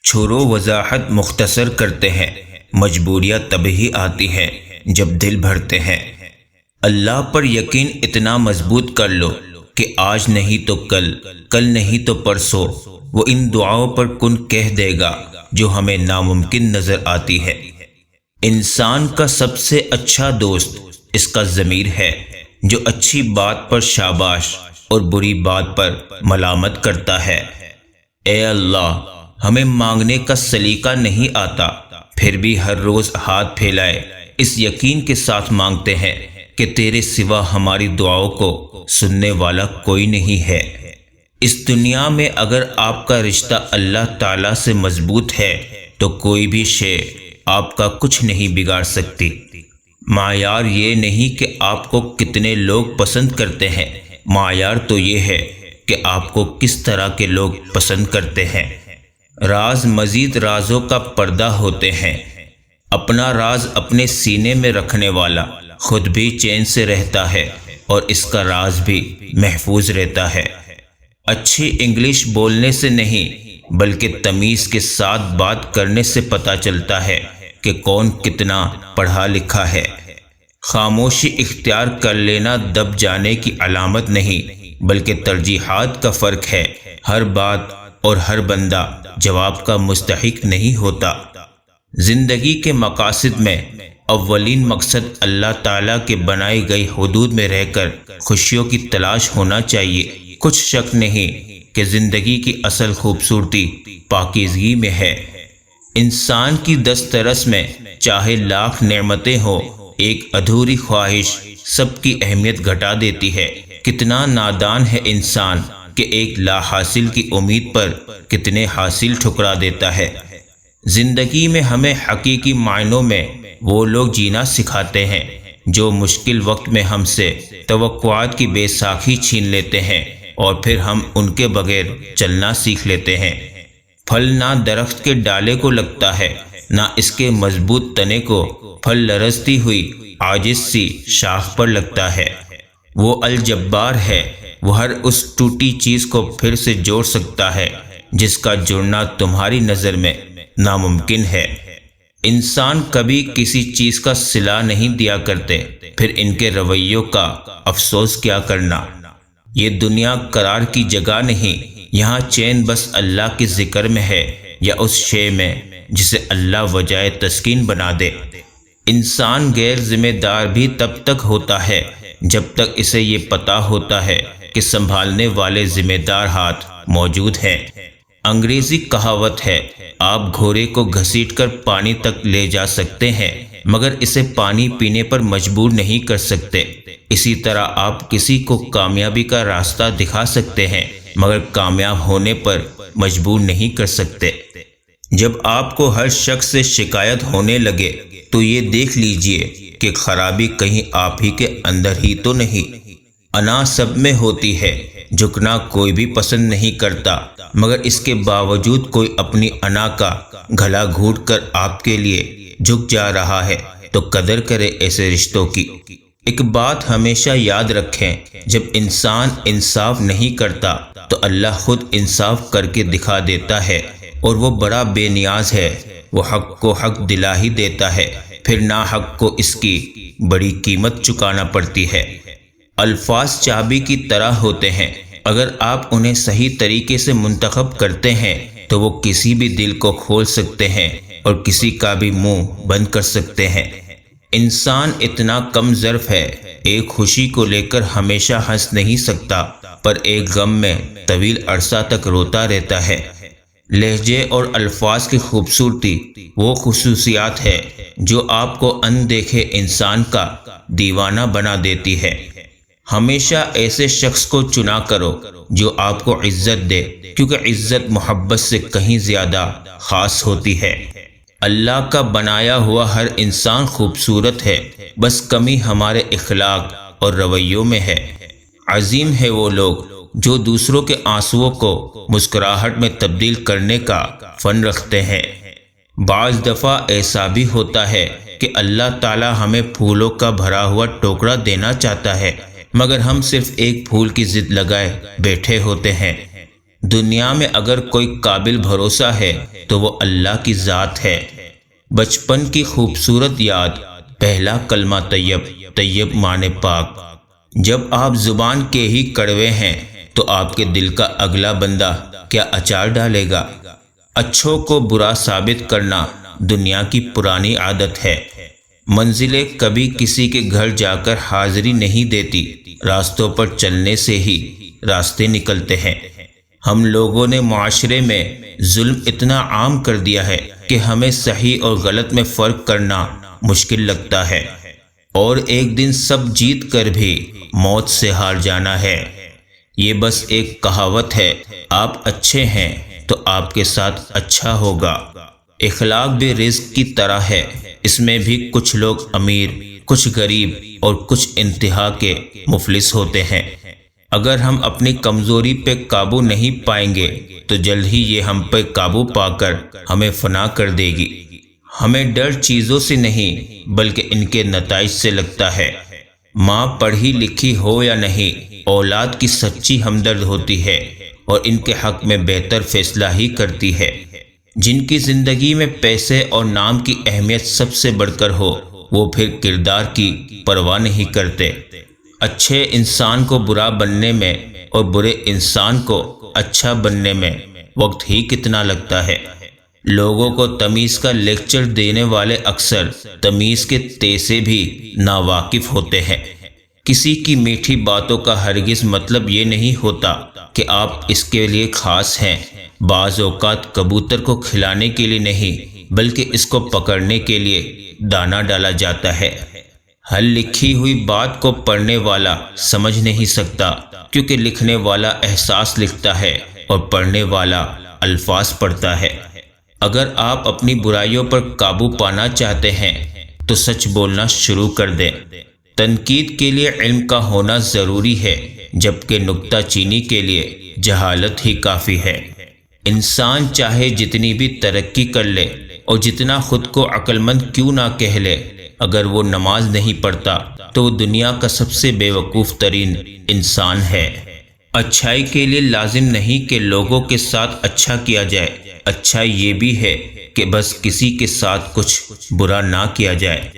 چھوڑو وضاحت مختصر کرتے ہیں، مجبوریاں تب ہی آتی ہیں جب دل بھرتے ہیں۔ اللہ پر یقین اتنا مضبوط کر لو کہ آج نہیں تو کل، کل نہیں تو پرسوں وہ ان دعاؤں پر کن کہہ دے گا جو ہمیں ناممکن نظر آتی ہے۔ انسان کا سب سے اچھا دوست اس کا ضمیر ہے، جو اچھی بات پر شاباش اور بری بات پر ملامت کرتا ہے۔ اے اللہ، ہمیں مانگنے کا سلیقہ نہیں آتا، پھر بھی ہر روز ہاتھ پھیلائے اس یقین کے ساتھ مانگتے ہیں کہ تیرے سوا ہماری دعاؤں کو سننے والا کوئی نہیں ہے۔ اس دنیا میں اگر آپ کا رشتہ اللہ تعالیٰ سے مضبوط ہے تو کوئی بھی شے آپ کا کچھ نہیں بگاڑ سکتی۔ معیار یہ نہیں کہ آپ کو کتنے لوگ پسند کرتے ہیں، معیار تو یہ ہے کہ آپ کو کس طرح کے لوگ پسند کرتے ہیں۔ راز مزید رازوں کا پردہ ہوتے ہیں۔ اپنا راز اپنے سینے میں رکھنے والا خود بھی چین سے رہتا ہے اور اس کا راز بھی محفوظ رہتا ہے۔ اچھی انگلش بولنے سے نہیں بلکہ تمیز کے ساتھ بات کرنے سے پتہ چلتا ہے کہ کون کتنا پڑھا لکھا ہے۔ خاموشی اختیار کر لینا دب جانے کی علامت نہیں بلکہ ترجیحات کا فرق ہے۔ ہر بات اور ہر بندہ جواب کا مستحق نہیں ہوتا۔ زندگی کے مقاصد میں اولین مقصد اللہ تعالیٰ کے بنائی گئی حدود میں رہ کر خوشیوں کی تلاش ہونا چاہیے۔ کچھ شک نہیں کہ زندگی کی اصل خوبصورتی پاکیزگی میں ہے۔ انسان کی دسترس میں چاہے لاکھ نعمتیں ہوں، ایک ادھوری خواہش سب کی اہمیت گھٹا دیتی ہے۔ کتنا نادان ہے انسان کہ ایک لا حاصل کی امید پر کتنے حاصل ٹھکرا دیتا ہے۔ زندگی میں ہمیں حقیقی معنوں میں وہ لوگ جینا سکھاتے ہیں جو مشکل وقت میں ہم سے توقعات کی بے ساکھی چھین لیتے ہیں اور پھر ہم ان کے بغیر چلنا سیکھ لیتے ہیں۔ پھل نہ درخت کے ڈالے کو لگتا ہے، نہ اس کے مضبوط تنے کو پھل لرزتی ہوئی عاجز سی شاخ پر لگتا ہے۔ وہ الجبار ہے، وہ ہر اس ٹوٹی چیز کو پھر سے جوڑ سکتا ہے جس کا جڑنا تمہاری نظر میں ناممکن ہے۔ انسان کبھی کسی چیز کا صلہ نہیں دیا کرتے، پھر ان کے رویوں کا افسوس کیا کرنا۔ یہ دنیا قرار کی جگہ نہیں، یہاں چین بس اللہ کے ذکر میں ہے یا اس شے میں جسے اللہ وجہ تسکین بنا دے۔ انسان غیر ذمہ دار بھی تب تک ہوتا ہے جب تک اسے یہ پتہ ہوتا ہے کہ سنبھالنے والے ذمہ دار ہاتھ موجود ہیں۔ انگریزی کہاوت ہے، آپ گھوڑے کو گھسیٹ کر پانی تک لے جا سکتے ہیں مگر اسے پانی پینے پر مجبور نہیں کر سکتے۔ اسی طرح آپ کسی کو کامیابی کا راستہ دکھا سکتے ہیں مگر کامیاب ہونے پر مجبور نہیں کر سکتے۔ جب آپ کو ہر شخص سے شکایت ہونے لگے تو یہ دیکھ لیجئے کہ خرابی کہیں آپ ہی کے اندر ہی تو نہیں۔ انا سب میں ہوتی ہے، جھکنا کوئی بھی پسند نہیں کرتا، مگر اس کے باوجود کوئی اپنی انا کا گھلا گھونٹ کر آپ کے لیے جھک جا رہا ہے تو قدر کرے ایسے رشتوں کی۔ ایک بات ہمیشہ یاد رکھیں، جب انسان انصاف نہیں کرتا تو اللہ خود انصاف کر کے دکھا دیتا ہے، اور وہ بڑا بے نیاز ہے، وہ حق کو حق دلا ہی دیتا ہے، پھر ناحق کو اس کی بڑی قیمت چکانا پڑتی ہے۔ الفاظ چابی کی طرح ہوتے ہیں، اگر آپ انہیں صحیح طریقے سے منتخب کرتے ہیں تو وہ کسی بھی دل کو کھول سکتے ہیں اور کسی کا بھی منہ بند کر سکتے ہیں۔ انسان اتنا کم ظرف ہے، ایک خوشی کو لے کر ہمیشہ ہنس نہیں سکتا، پر ایک غم میں طویل عرصہ تک روتا رہتا ہے۔ لہجے اور الفاظ کی خوبصورتی وہ خصوصیات ہے جو آپ کو اندیکھے انسان کا دیوانہ بنا دیتی ہے۔ ہمیشہ ایسے شخص کو چنا کرو جو آپ کو عزت دے، کیونکہ عزت محبت سے کہیں زیادہ خاص ہوتی ہے۔ اللہ کا بنایا ہوا ہر انسان خوبصورت ہے، بس کمی ہمارے اخلاق اور رویوں میں ہے۔ عظیم ہے وہ لوگ جو دوسروں کے آنسوؤں کو مسکراہٹ میں تبدیل کرنے کا فن رکھتے ہیں۔ بعض دفعہ ایسا بھی ہوتا ہے کہ اللہ تعالی ہمیں پھولوں کا بھرا ہوا ٹوکرا دینا چاہتا ہے، مگر ہم صرف ایک پھول کی ضد لگائے بیٹھے ہوتے ہیں۔ دنیا میں اگر کوئی قابل بھروسہ ہے تو وہ اللہ کی ذات ہے۔ بچپن کی خوبصورت یاد، پہلا کلمہ طیب، طیب معنی پاک۔ جب آپ زبان کے ہی کڑوے ہیں تو آپ کے دل کا اگلا بندہ کیا اچار ڈالے گا؟ اچھوں کو برا ثابت کرنا دنیا کی پرانی عادت ہے۔ منزلیں کبھی کسی کے گھر جا کر حاضری نہیں دیتی، راستوں پر چلنے سے ہی راستے نکلتے ہیں۔ ہم لوگوں نے معاشرے میں ظلم اتنا عام کر دیا ہے کہ ہمیں صحیح اور غلط میں فرق کرنا مشکل لگتا ہے، اور ایک دن سب جیت کر بھی موت سے ہار جانا ہے۔ یہ بس ایک کہاوت ہے، آپ اچھے ہیں تو آپ کے ساتھ اچھا ہوگا۔ اخلاق بھی رزق کی طرح ہے، اس میں بھی کچھ لوگ امیر، کچھ غریب اور کچھ انتہا کے مفلس ہوتے ہیں۔ اگر ہم اپنی کمزوری پہ قابو نہیں پائیں گے تو جلد ہی یہ ہم پہ قابو پا کر ہمیں فنا کر دے گی۔ ہمیں ڈر چیزوں سے نہیں بلکہ ان کے نتائج سے لگتا ہے۔ ماں پڑھی لکھی ہو یا نہیں، اولاد کی سچی ہمدرد ہوتی ہے اور ان کے حق میں بہتر فیصلہ ہی کرتی ہے۔ جن کی زندگی میں پیسے اور نام کی اہمیت سب سے بڑھ کر ہو، وہ پھر کردار کی پرواہ نہیں کرتے۔ اچھے انسان کو برا بننے میں اور برے انسان کو اچھا بننے میں وقت ہی کتنا لگتا ہے۔ لوگوں کو تمیز کا لیکچر دینے والے اکثر تمیز کے تے سے بھی ناواقف ہوتے ہیں۔ کسی کی میٹھی باتوں کا ہرگز مطلب یہ نہیں ہوتا کہ آپ اس کے لیے خاص ہیں۔ بعض اوقات کبوتر کو کھلانے کے لیے نہیں بلکہ اس کو پکڑنے کے لیے دانہ ڈالا جاتا ہے۔ ہر لکھی ہوئی بات کو پڑھنے والا سمجھ نہیں سکتا، کیونکہ لکھنے والا احساس لکھتا ہے اور پڑھنے والا الفاظ پڑھتا ہے۔ اگر آپ اپنی برائیوں پر قابو پانا چاہتے ہیں تو سچ بولنا شروع کر دیں۔ تنقید کے لیے علم کا ہونا ضروری ہے، جبکہ نکتہ چینی کے لیے جہالت ہی کافی ہے۔ انسان چاہے جتنی بھی ترقی کر لے اور جتنا خود کو عقل مند کیوں نہ کہہ لے، اگر وہ نماز نہیں پڑھتا تو وہ دنیا کا سب سے بے وقوف ترین انسان ہے۔ اچھائی کے لیے لازم نہیں کہ لوگوں کے ساتھ اچھا کیا جائے، اچھا یہ بھی ہے کہ بس کسی کے ساتھ کچھ برا نہ کیا جائے۔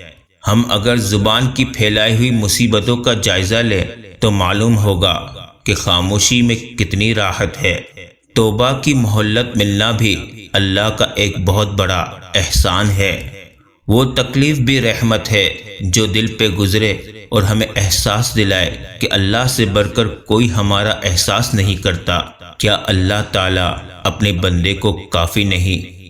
ہم اگر زبان کی پھیلائی ہوئی مصیبتوں کا جائزہ لیں تو معلوم ہوگا کہ خاموشی میں کتنی راحت ہے۔ توبہ کی مہلت ملنا بھی اللہ کا ایک بہت بڑا احسان ہے۔ وہ تکلیف بھی رحمت ہے جو دل پہ گزرے اور ہمیں احساس دلائے کہ اللہ سے بڑھ کر کوئی ہمارا احساس نہیں کرتا۔ کیا اللہ تعالیٰ اپنے بندے کو کافی نہیں